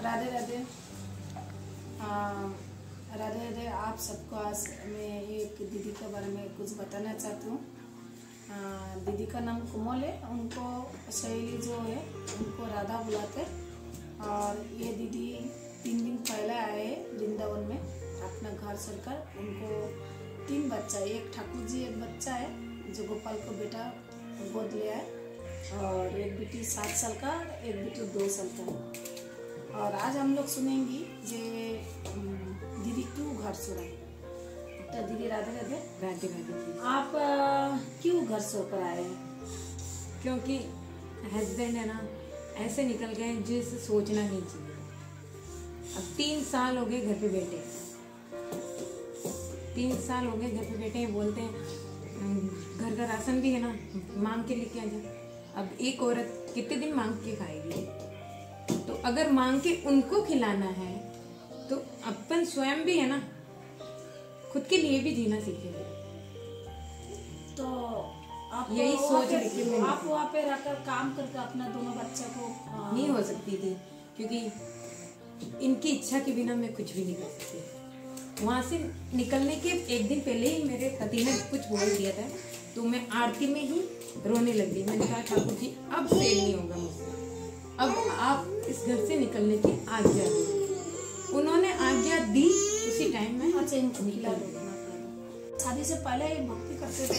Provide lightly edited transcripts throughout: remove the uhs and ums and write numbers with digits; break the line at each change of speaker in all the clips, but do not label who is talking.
राधे राधे। राधे राधे आप सबको। आज मैं एक दीदी के बारे में कुछ बताना चाहती हूँ। दीदी का नाम कोमल है, उनको शैली जो है उनको राधा बुलाते। और ये दीदी 3 दिन पहले आए वृंदावन में अपना घर छोड़कर। उनको 3 बच्चा है, एक ठाकुर जी एक बच्चा है जो गोपाल को बेटा गोद लिया है, और एक बेटी 7 साल का, एक बेटी 2 साल का है। और आज हम लोग सुनेंगी जे दीदी क्यों घर छोड़ा। तो दीदी राधे राधे।
राधे राधे।
आप क्यों घर छोड़कर आए हैं?
क्योंकि हस्बैंड है ना ऐसे निकल गए जिसे सोचना नहीं चाहिए। अब 3 साल हो गए घर पे बैठे, 3 साल हो गए घर पे बैठे हैं। बोलते हैं घर का राशन भी है ना मांग के लेके आ जा। अब एक औरत कितने दिन मांग के खाएगी? तो अगर मांग के उनको खिलाना है तो अपन स्वयं भी है ना खुद के लिए भी जीना सीखे।
तो आप
यही सोच रखी मैं।
आप वहाँ पे रहकर काम करके अपना दोनों बच्चा को
नहीं हो सकती थी, क्योंकि इनकी इच्छा के बिना मैं कुछ भी नहीं कर सकती। वहां से निकलने के एक दिन पहले ही मेरे पति ने कुछ बोल दिया था, तो मैं आरती में ही रोने लगी। मैंने कहा ठाकुर जी अब से नहीं होगा मुझसे, अब आप इस घर से निकलने की आज्ञा दो। उन्होंने आज्ञा दी, उसी टाइम में
निकला। शादी से पहले ही भक्ति करते थे?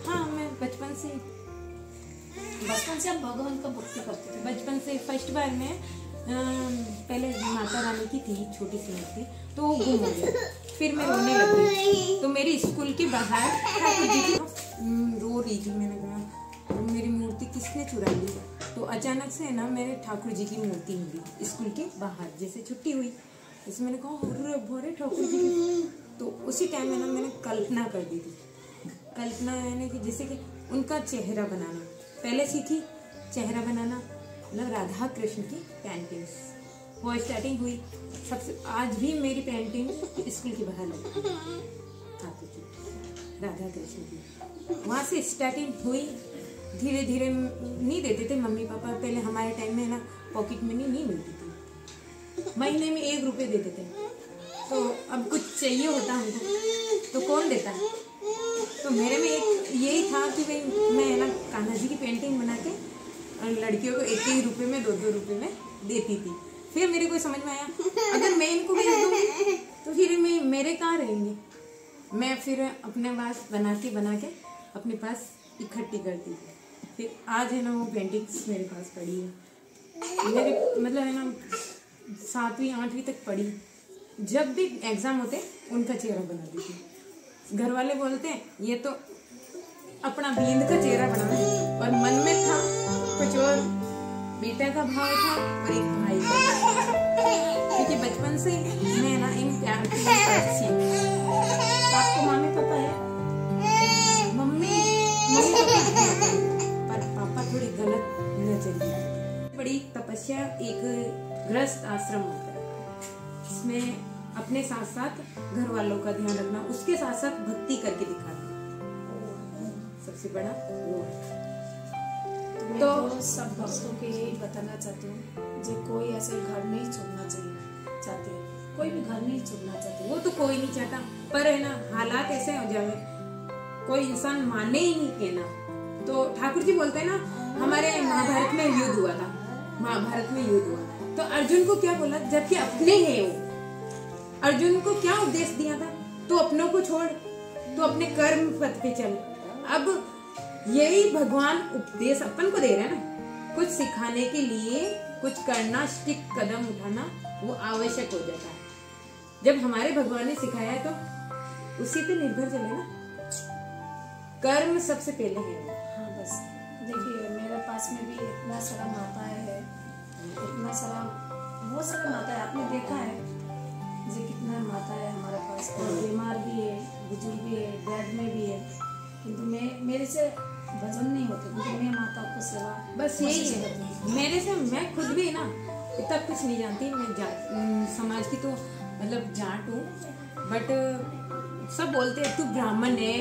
हाँ, मैं बचपन से
आप भगवान का भक्ति करते थे?
बचपन से। फर्स्ट बार में पहले माता रानी की थी छोटी सी मूर्ति, तो वो गुम हो गया। फिर मैं रोने लग गई, तो मेरी स्कूल के बाहर ठाकुर जी की रो रही थी। मैंने कहा मेरी मूर्ति किसने चुरा ली? तो अचानक से ना मेरे ठाकुर जी की मूर्ति मिली स्कूल के बाहर, जैसे छुट्टी हुई। इसमें मैंने कहा भोरे ठाकुर जी की। तो उसी टाइम में ना मैंने कल्पना कर दी थी। कल्पना यानी कि जैसे कि उनका चेहरा बनाना पहले सीखी, चेहरा बनाना, मतलब राधा कृष्ण की पेंटिंग्स वो स्टार्टिंग हुई सबसे। आज भी मेरी पेंटिंग स्कूल के बाहर लगी ठाकुर जी राधा कृष्ण की। वहाँ से स्टार्टिंग हुई। धीरे धीरे नहीं देते थे मम्मी पापा। पहले हमारे टाइम में ना पॉकेट मनी नहीं मिलती थी, महीने में 1 रुपये देते थे। तो अब कुछ चाहिए होता हमको तो कौन देता है? तो मेरे में एक यही था कि भाई मैं ना कान्हा जी की पेंटिंग बना के लड़कियों को 1 रुपये में 2 रुपये में देती थी। फिर मेरे को समझ में आया अगर मैं इनको भेज दूँ तो फिर मेरे कहाँ रहेंगे। मैं फिर अपने पास बना के अपने पास इकट्ठी करती थी। फिर आज है ना वो पेंटिंग्स मेरे पास पड़ी है। मेरे मतलब है ना 7वीं 8वीं तक पढ़ी। जब भी एग्जाम होते उनका चेहरा बना देती। घर वाले बोलते हैं ये तो अपना बींद का चेहरा बना है, और मन में था कुछ और। बेटा का भाव था और एक भाई का, क्योंकि बचपन से मैं ना इन प्यार की सीखी।
आपको मम्मी पापा है?
मम्मी पापा, पर पापा थोड़ी गलत नजरिए। बड़ी तपस्या एक गृहस्थ आश्रम होता है, इसमें अपने साथ साथ घर वालों का ध्यान रखना, उसके साथ साथ भक्ति करके दिखाना सबसे बड़ा वो है।
तो सब भक्तों को यही बताना चाहती हूँ जो कोई ऐसे घर नहीं छोड़ना चाहते, कोई भी घर नहीं छोड़ना चाहते।
वो तो कोई नहीं चाहता, पर है ना हालात ऐसे हो जाए कोई इंसान माने ही नहीं के ना। तो ठाकुर जी बोलते हैं ना हमारे महाभारत में युद्ध हुआ था, महाभारत में युद्ध हुआ तो अर्जुन को क्या बोला? जबकि अपने हैं वो, अर्जुन को क्या उपदेश दिया था? तू अपनों को छोड़, तू अपने कर्म पथ पे चल। अब यही भगवान उपदेश अपन को दे रहे हैं ना, कुछ सिखाने के लिए कुछ करना, स्टिक कदम उठाना वो आवश्यक हो जाता है। जब हमारे भगवान ने सिखाया है तो उसी पे निर्भर चले ना, कर्म सबसे पहले है।
हाँ बस देखिए मेरे पास में भी इतना सारा माताएं है, इतना सारा बहुत सारा माता है। आपने देखा है जो कितना माता है हमारे पास, और बीमार भी है, बुजुर्ग भी है, बेड में भी है, किंतु मेरे से भजन नहीं होते क्योंकि मैं माता को सेवा
बस यही है मेरे से। मैं खुद भी ना इतना कुछ नहीं जानती। मैं समाज की तो मतलब जाट हूँ, बट सब बोलते हैं तू ब्राह्मण है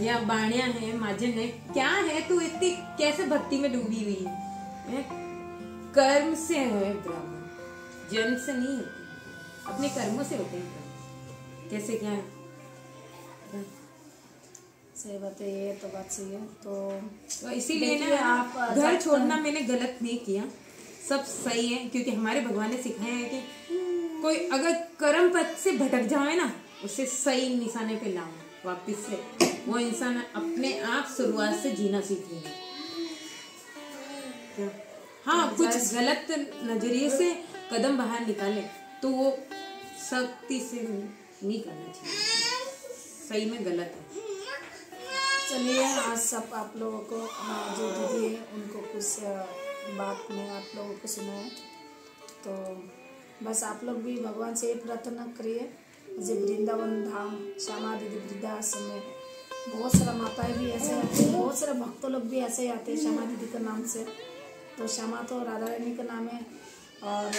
या बाणिया है, महाजन है, क्या है तू इतनी कैसे भक्ति में डूबी हुई है? कर्म से है ब्राह्मण, जन्म से नहीं होते, अपने कर्मों से होते हैं कर्म। कैसे क्या है,
सही बात है, ये तो बात सही है।
तो इसीलिए ना आप घर छोड़ना मैंने गलत नहीं किया, सब सही है। क्योंकि हमारे भगवान ने सिखाया है कि कोई अगर कर्म पथ से भटक जाए ना, उसे सही निशाने पे लाओ वापस से, वो इंसान अपने आप शुरुआत से जीना सीख लेगा। हाँ, कुछ गलत नजरिए से कदम बाहर निकाले तो वो सख्ती से नहीं करना चाहिए, सही में गलत है।
चलिए, आज सब आप लोगों को जो दीदी है उनको कुछ बात में आप लोगों को सुनाए, तो बस आप लोग भी भगवान से ये प्रार्थना करिए। मुझे वृंदावन धाम श्यामा दीदी वृद्धाश्रम में बहुत सारा माताएं भी ऐसे आते हैं, बहुत सारे भक्तों लोग भी ऐसे ही आते हैं श्यामा दीदी के नाम से। तो श्यामा तो राधा रानी का नाम है और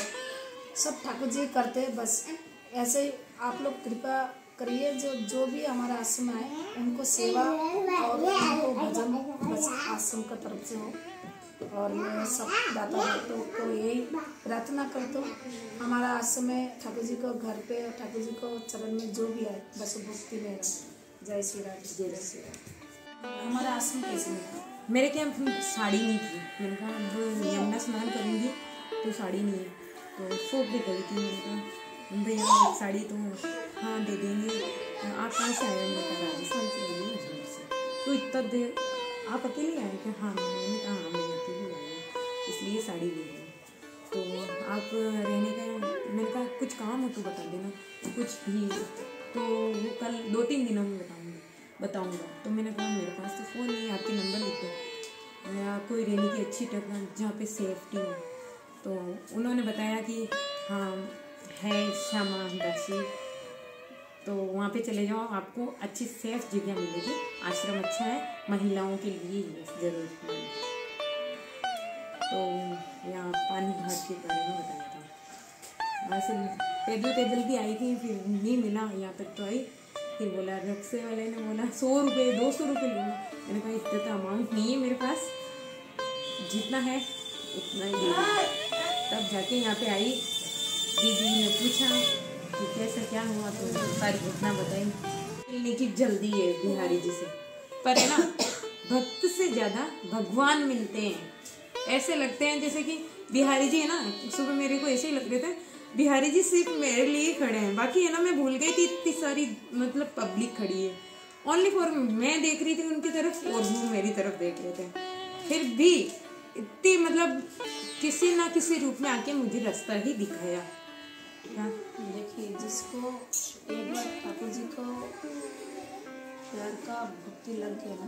सब ठाकुर जी करते हैं। बस ऐसे ही आप लोग कृपा करिए, जो भी हमारा आश्रम आए उनको सेवा और उनको भजन बस आश्रम का तरफ से हो। और मैं सब दाता भक्तों को यही प्रार्थना करता हूँ, हमारा आश्रम में ठाकुर जी को घर पे ठाकुर जी को चरण में जो भी आए बस भक्ति में रहे। जय श्री राम, जय श्री राम। हमारा आश्रम कैसे मिला?
मेरे क्या साड़ी नहीं थी, मैंने कहा अब यमुना स्नान करूँगी तो साड़ी नहीं है, तो सोच भी गई थी। मैंने कहा भैया साड़ी तो हाँ दे देंगे, आप कहाँ से आए? मैंने कहा राजस्थान से आई हूँ, अजमेर से। तो इतना देर आप अकेले आए क्या? हाँ, मैंने कहा हाँ मैं अकेले आई हूँ, इसलिए साड़ी ले ली। तो आप रहने का, मैंने कहा कुछ काम हो तो बता देना, कुछ भी। तो वो कल 2-3 दिनों में बताऊँगा। तो मैंने कहा मेरे पास तो फ़ोन नहीं है, आपके नंबर लिख दो या कोई रहने की अच्छी जगह जहाँ पे सेफ्टी हो। तो उन्होंने बताया कि हाँ है श्यामा दासी, तो वहाँ पे चले जाओ, आपको अच्छी सेफ जगह मिलेगी, आश्रम अच्छा है, महिलाओं के लिए ही ज़रूरतमंद। तो यहाँ पानी घाट के बारे में बताया था। वैसे पैदल भी आई थी, फिर नहीं मिला, यहाँ तक तो आई। फिर बोला रिक्शे वाले ने बोला 100 रुपये 200 रुपये लेना। मैंने कहा इतना तो अमाउंट नहीं है मेरे पास, जितना है उतना ही दे दूँ। तब जाके यहाँ पे आई, दीदी ने पूछा कि कैसा क्या हुआ, तो सारी घटना बताई। मिलने की जल्दी है बिहारी जी से, पर है ना भक्त से ज़्यादा भगवान मिलते हैं। ऐसे लगते हैं जैसे कि बिहारी जी है ना, सुबह मेरे को ऐसे ही लग रहे थे बिहारी जी सिर्फ मेरे लिए खड़े हैं, बाकी है ना मैं भूल गई थी इतनी सारी मतलब पब्लिक खड़ी है ओनली फॉर मैं देख रही थी उनकी तरफ और वो मेरी तरफ देख रहे थे। फिर भी इतनी मतलब किसी ना किसी रूप में आके मुझे रास्ता ही दिखाया।
देखिए, जिसको एक बार ठाकुर जी को प्यार का भक्ति लग गया ना,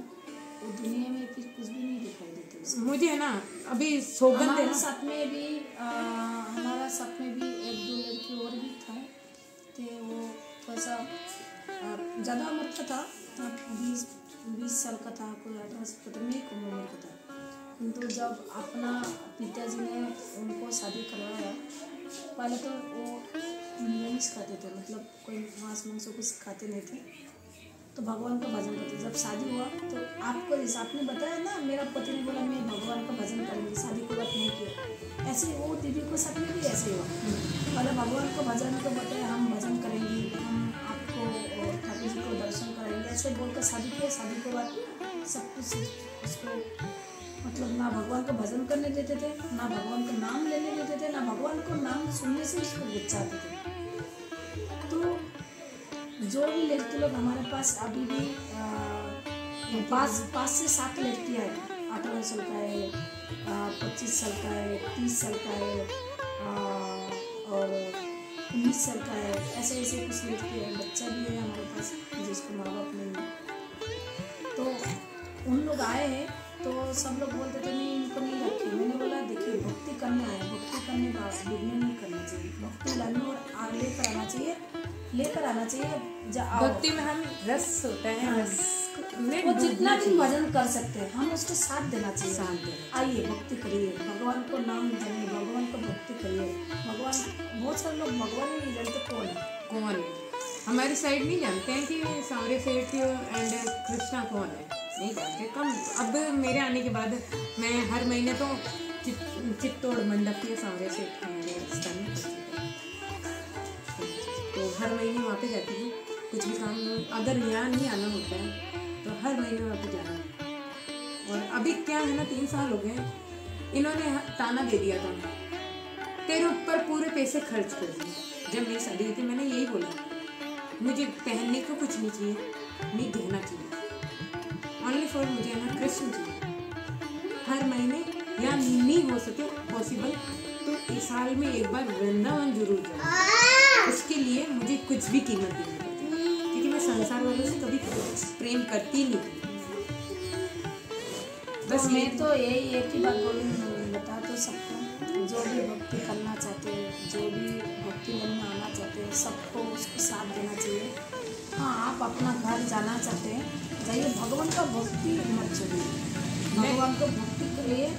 वो दुनिया में फिर कुछ भी नहीं दिखाई देते।
मुझे है ना अभी सौगंध
हमारे साथ में भी एक दो लड़की और भी था, तो वो थोड़ा सा ज़्यादा उम्र का था, 20 साल का था, कोई 18 साल का था, मेरी कम उम्र का था। किंतु जब अपना पिताजी ने उनको शादी करवाया, पहले तो वो निरामिष खाते थे, मतलब कोई मांस मांस कुछ खाते नहीं थे, तो भगवान का भजन करते। जब शादी हुआ तो आपको जैसे आपने बताया ना, मेरा पति ने बोला मैं भगवान का भजन करूँगी, शादी को बात नहीं किया। ऐसे वो दीदी को साथ में भी ऐसे हुआ, पहले भगवान को भजन को बताया हम भजन करेंगे, हम आपको ठाकुर जी को दर्शन कराएंगे, ऐसे बोलकर शादी किया। शादी के बाद सब कुछ उसको मतलब ना भगवान का भजन करने देते थे, ना भगवान का नाम लेने देते थे, ना भगवान को नाम सुनने से उसको गुस्साते थे। तो जो भी लड़की लोग हमारे पास अभी भी 5 से 7 लड़कियाँ हैं, 18 साल का है, 25 साल का है, 30 साल का है और 19 साल का है, ऐसे ऐसे कुछ लड़की है। बच्चा भी है हमारे पास जिसको माँ बाप नहीं है। तो उन लोग आए हैं तो सब लोग बोलते थे नहीं इनको नहीं रखिए। मैंने बोला देखिए भक्ति करने आए, भक्ति करने बाद बिगड़ने नहीं करना चाहिए, भक्ति लाने और लेकर आना चाहिए, लेकर आना चाहिए।
भक्ति में हम रस होता है,
हाँ,
रस
वो जितना भी भजन कर सकते हैं हम उसको साथ देना चाहिए। आइए भक्ति करिए, भगवान को नाम जानिए, भगवान को भक्ति करिए। भगवान बहुत सारे लोग भगवान ही नहीं जानते कौन है।
हमारी साइड नहीं जानते हैं कि सांवरे सेठ एंड कृष्णा कौन है, नहीं जानते कम। अब मेरे आने के बाद मैं हर महीने तो चित्तौड़ मंडप के सांवरे सेठ हमारे राजस्थान में हर महीने वहाँ पे जाती हूँ। कुछ भी काम अगर यहाँ नहीं आना होता है तो हर महीने वहाँ पे जाना है। और अभी क्या है ना, 3 साल हो गए, इन्होंने ताना दे दिया था, तेरे ऊपर पूरे पैसे खर्च कर दिए। जब मेरी शादी हुई थी मैंने यही बोला, मुझे पहनने को कुछ नहीं चाहिए, नहीं गहना चाहिए, ओनली फॉर मुझे है ना कृष्ण चाहिए। हर महीने या नहीं हो सके पॉसिबल तो इस साल में एक बार वृंदावन जरूर जाऊँ। उसके लिए मुझे कुछ भी कीमत देनी पड़ती है, क्योंकि मैं संसार वालों से कभी प्रेम करती नहीं।
बस मैं तो यही एक ही बात बोलूँगी, बता तो सबको, जो भी भक्ति करना चाहते हो, जो भी भक्ति मन में आना चाहते हो, सबको उसको साथ देना चाहिए। हाँ, आप अपना घर जाना चाहते हैं जाइए, भगवान का भक्ति मत छोड़िए, भगवान को भक्ति करिए।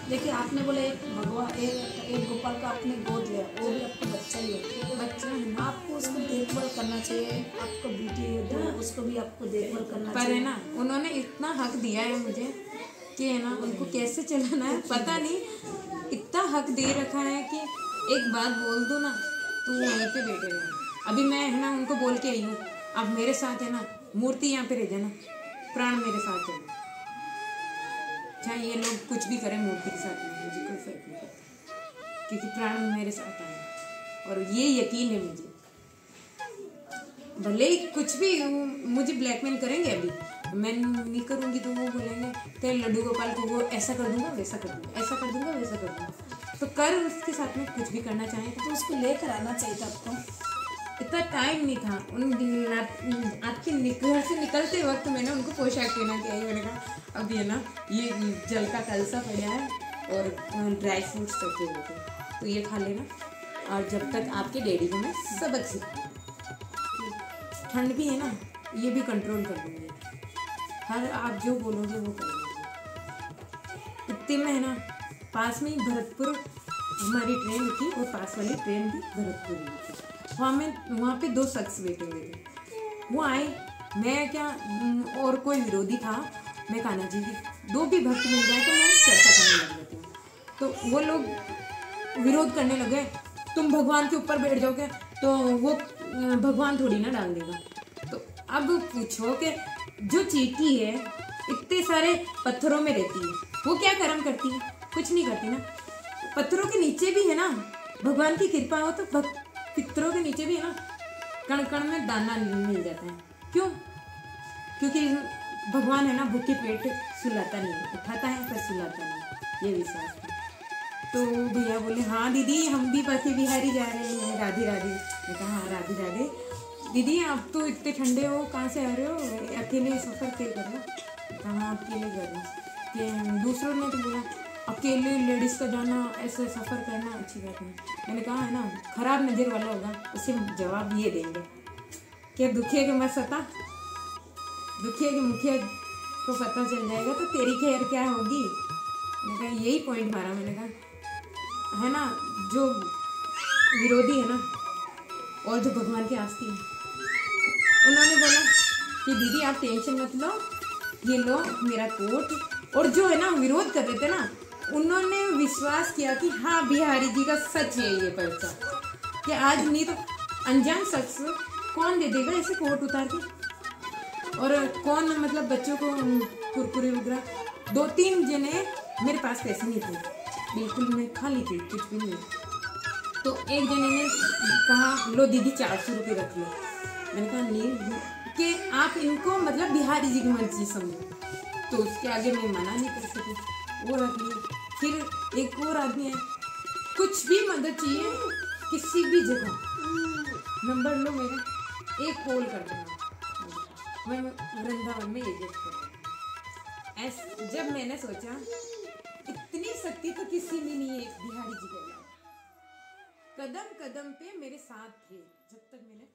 देखिए आपने बोले एक भगवान एक गोपाल का आपने गोद लिया, वो भी आपका बच्चा ही है, बच्चा है, आपको उसको देखभाल करना चाहिए। आपको बेटी है तो उसको भी आपको देखभाल करना चाहिए।
पर है ना, उन्होंने इतना हक दिया है मुझे कि है ना, उनको कैसे चलाना है पता नहीं, इतना हक दे रखा है कि एक बात बोल दो ना तो वहीं पे बैठे रहे। अभी मैं है ना उनको बोल के आई हूँ, आप मेरे साथ है ना मूर्ति यहाँ पे रह जाना, प्राण मेरे साथ है, चाहे ये लोग कुछ भी करें मूर्ति के साथ में मुझे कोई फर्क नहीं पड़ता, क्योंकि प्राण मेरे साथ आए और ये यकीन है मुझे। भले ही कुछ भी मुझे ब्लैकमेल करेंगे, अभी मैं नहीं करूँगी तो वो बोलेंगे तेरे लड्डू गोपाल को वो ऐसा कर दूंगा, वैसा कर दूंगा, ऐसा कर दूंगा, वैसा कर दूंगा। तो कर उसके साथ में कुछ भी करना चाहें तो
उसको लेकर आना चाहिए था आपको।
इतना टाइम नहीं था। उन आपके घर से निकलते वक्त मैंने उनको पोशाक पहना के आई। मैंने कहा अभी है ना ये जल का कलसा पड़ा है और ड्राई फ्रूट्स रखे हुए थे, तो ये खा लेना, और जब तक आपके डैडी को मैं सबक सिखाऊंगी, ठंड भी है ना ये भी कंट्रोल कर दूंगी, हर आप जो बोलोगे वो कर दूंगी। इतने में है ना पास में ही भरतपुर हमारी ट्रेन थी और पास वाली ट्रेन भी भरतपुर में थी। वहाँ पे 2 शख्स बैठे हुए थे, वो आए, मैं क्या और कोई विरोधी था, मैं कान्हा जी की 2 भी भक्त मिल जाए तो मैं चर्चा करने लग जाती हूँ। तो वो लोग विरोध करने लगे, तुम भगवान के ऊपर बैठ जाओगे तो वो भगवान थोड़ी ना डाल देगा। तो अब पूछो कि जो चींटी है इतने सारे पत्थरों में रहती है, वो क्या कर्म करती है? कुछ नहीं करती ना। पत्थरों के नीचे भी है ना भगवान की कृपा हो तो पितरों के नीचे भी है ना कण कण में दाना मिल जाता है। क्यों? क्योंकि भगवान है ना भूखे पेट सुलाता नहीं, उठाता है पर सुलाता नहीं, ये विश्वास है। तो भैया बोले हाँ दीदी हम भी पति बिहारी जा रहे हैं, राधे राधे। मैं कहा हाँ राधे राधे। दीदी आप तो इतने ठंडे हो, कहाँ से आ रहे हो, अकेले सफ़र तय कर रहे हो? कहाँ अकेले कर रहे हो? दूसरों ने तो बोला अकेले लेडीज़ का जाना ऐसे सफ़र करना अच्छी बात नहीं। मैंने कहा है ना खराब नज़र वाला होगा उसे जवाब ये देंगे कि दुखिया के मत सता, दुखिया के मुखिया को पता चल जाएगा तो तेरी खैर क्या होगी। मैंने कहा यही पॉइंट मारा। मैंने कहा है ना जो विरोधी है ना और जो भगवान की आस्ती है, उन्होंने बोला कि दीदी आप टेंशन मत लो, ये लो मेरा कोट। और जो है ना विरोध कर रहे थे ना उन्होंने विश्वास किया कि हाँ बिहारी जी का सच है ये पर्चा, कि आज नहीं तो अनजान शख्स कौन दे देगा ऐसे कोट उतार के, और कौन मतलब बच्चों को कुरकुरे वगैरह। 2-3 जने मेरे पास पैसे नहीं थे, बिल्कुल मैं खाली थी, कुछ भी नहीं। तो एक जने ने कहा लो दीदी 400 रुपये रख लो। मैंने कहा नहीं कि आप इनको मतलब बिहारी जी की मर्जी समझो, तो उसके आगे मैं मना नहीं कर सकी, वो रख लिए। फिर एक और आदमी है, कुछ भी मदद चाहिए किसी भी जगह नंबर लो मेरा, एक कॉल कर देना, मैं वृंदावन में ये जब मैंने सोचा इतनी शक्ति तो किसी में नहीं है बिहारी जी के अलावा। कदम कदम पे मेरे साथ थे जब तक मैंने